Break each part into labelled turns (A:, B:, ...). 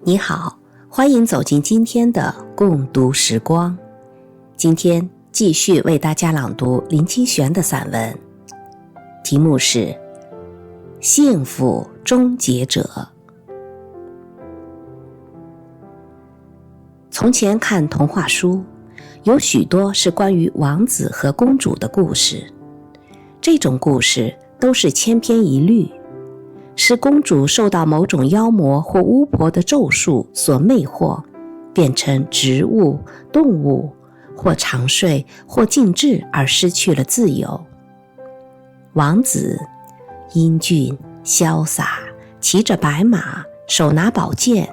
A: 你好，歡迎走進今天的共讀時光。今天繼續為大家朗讀林清玄的散文，題目是《幸福終結者》。從前看童話書，有許多是關於王子和公主的故事，這種故事都是千篇一律，是公主受到某種妖魔或巫婆的咒術所魅惑，變成植物、動物，或長睡，或靜止而失去了自由。王子英俊瀟灑，騎着白馬，手拿寶劍，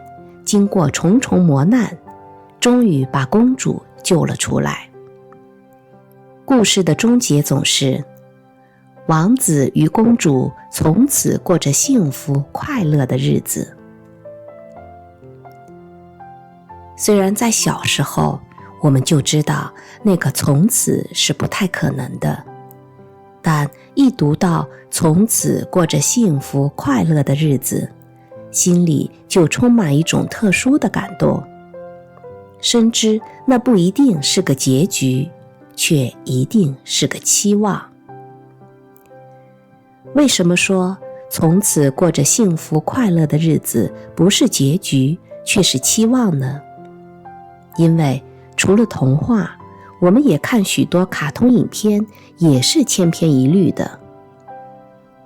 A: 經過重重磨難，終於把公主救了出來。故事的終結總是王子與公主從此過着幸福快樂的日子。雖然在小時候我們就知道那個從此是不太可能的，但一讀到從此過着幸福快樂的日子，心裡就充滿一種特殊的感動，深知那不一定是個結局，卻一定是個期望。為什麼說從此過着幸福快樂的日子不是結局，卻是期望呢？因為除了童話，我們也看許多卡通影片，也是千篇一律的。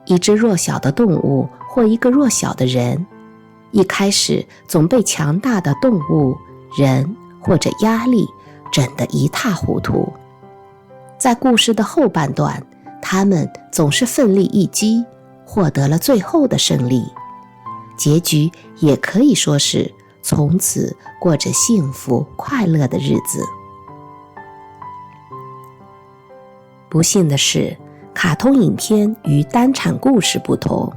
A: 一隻弱小的動物或一個弱小的人，一開始總被強大的動物、人或者壓力整得一塌糊塗。在故事的後半段，他們總是奮力一擊，獲得了最後的勝利。結局也可以說是從此過着幸福快樂的日子。不幸的是，卡通影片與單產故事不同，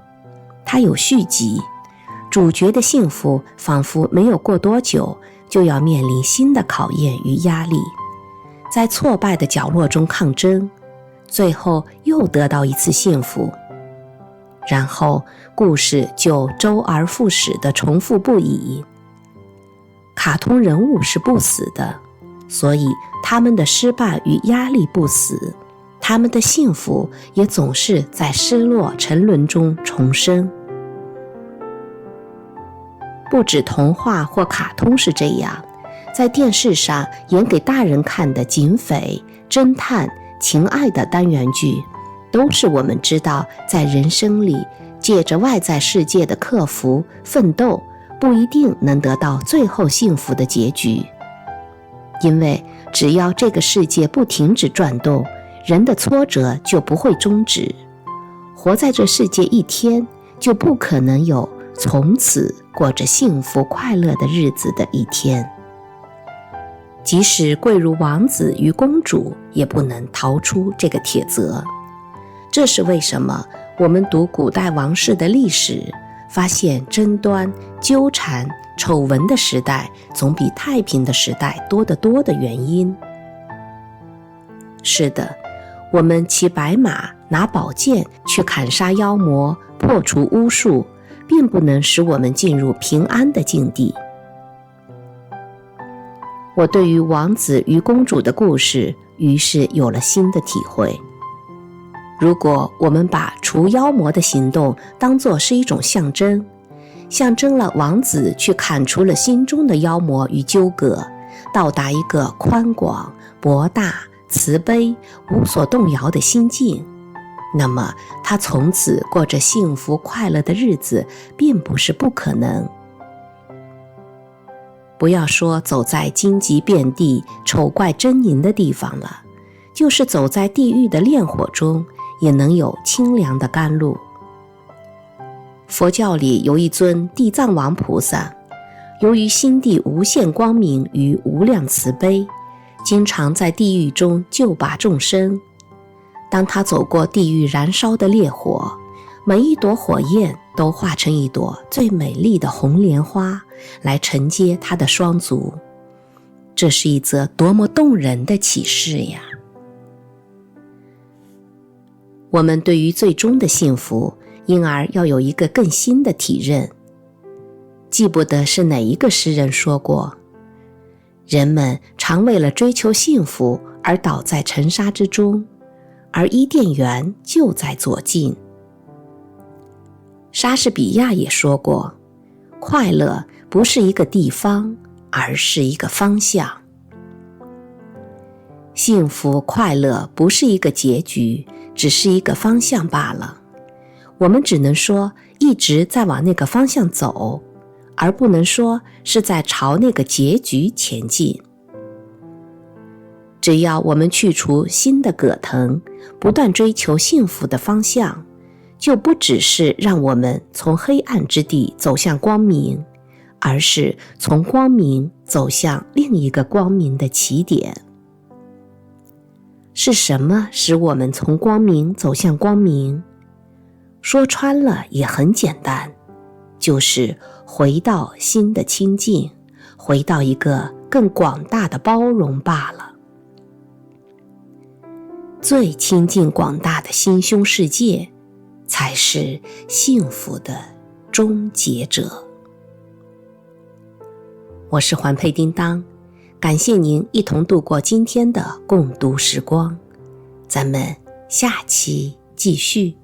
A: 它有續集，主角的幸福仿佛沒有過多久，就要面臨新的考驗與壓力，在挫敗的角落中抗爭，最後又得到一次幸福，然後故事就周而復始地重複不已。卡通人物是不死的，所以他們的失敗與壓力不死，他們的幸福也總是在失落沉淪中重生。不止童話或卡通是這樣，在電視上演給大人看的警匪、偵探、情愛的單元劇，都是我們知道在人生裡借着外在世界的克服、奮鬥，不一定能得到最後幸福的結局。因為只要這個世界不停止轉動，人的挫折就不會終止。活在這世界一天，就不可能有從此過着幸福快樂的日子的一天。即使貴如王子與公主，也不能逃出這個鐵則。這是為什麼我們讀古代王室的歷史，發現爭端、糾纏、醜聞的時代總比太平的時代多得多的原因。是的，我們騎白馬，拿寶劍去砍殺妖魔，破除巫術，並不能使我們進入平安的境地。我對於王子與公主的故事，於是有了新的體會。如果我們把除妖魔的行動當作是一種象徵，象徵了王子去砍除了心中的妖魔與糾葛，到達一個寬廣、博大、慈悲、無所動搖的心境，那麼他從此過着幸福快樂的日子，並不是不可能。不要說走在荊棘遍地、醜怪狰狞的地方了，就是走在地獄的煉火中，也能有清涼的甘露。佛教裡有一尊地藏王菩薩，由於心地無限光明與無量慈悲，經常在地獄中救拔眾生。當他走過地獄燃燒的烈火，每一朵火焰都化成一朵最美麗的紅蓮花，來承接他的雙足。這是一則多麼動人的啟示呀！我們對於最終的幸福，因而要有一個更新的體認。記不得是哪一個詩人說過，人們常為了追求幸福而倒在塵沙之中，而伊甸園就在左近。莎士比亞也說過，快樂不是一個地方，而是一個方向。幸福快樂不是一個結局，只是一個方向罷了。我們只能說一直在往那個方向走，而不能說是在朝那個結局前進。只要我們去除心的葛藤，不斷追求幸福的方向，就不只是讓我們從黑暗之地走向光明，而是從光明走向另一個光明的起點。是什麼使我們從光明走向光明？說穿了也很簡單，就是回到心的清淨，回到一個更廣大的包容罷了。最清淨廣大的心胸世界，才是幸福的終結者。我是环佩叮當，感謝您一同度過今天的共讀時光，咱們下期繼續。